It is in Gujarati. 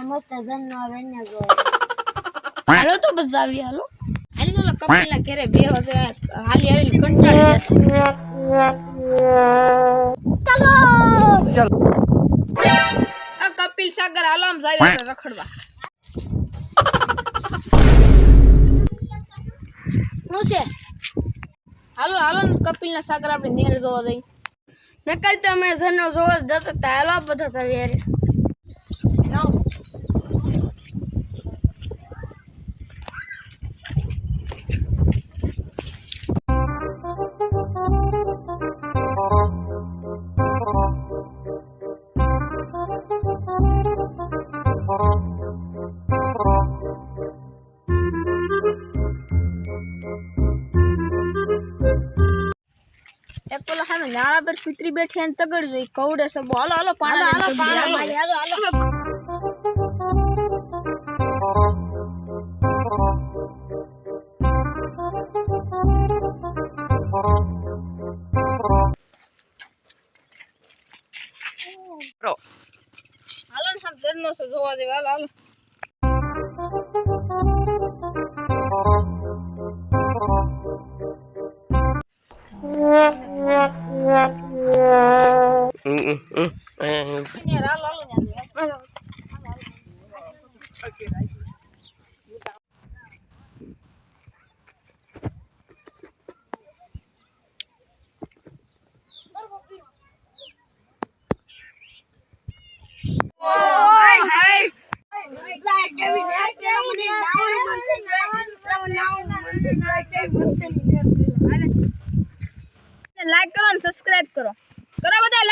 મસ્ત જન્નો આવે ને જો હાલો તો બજાવી હાલો હાલો લા કપિલા ઘરે બેહો છે હાલી હાલી કંટાળી જશે ચલો આ કપિલ સાગર હાલો આમ જાય રખડવા હું છે હાલો હાલો કપિલ ના સાગર આપણે નેર જોવા જઈ નકર તો અમે જન્નો જોવા જતો તા હાલો બધા સવેરે એક પેલા સામે નાળા પર કૂતરી બેઠી અને તગડ જોઈ કવડે સબો હાલો હાલો પાણી હાલો ને સામે ઝરનો છે જોવા દે હાલો હાલો લાઈક કરો અને સબસ્ક્રાઇબ કરો બધા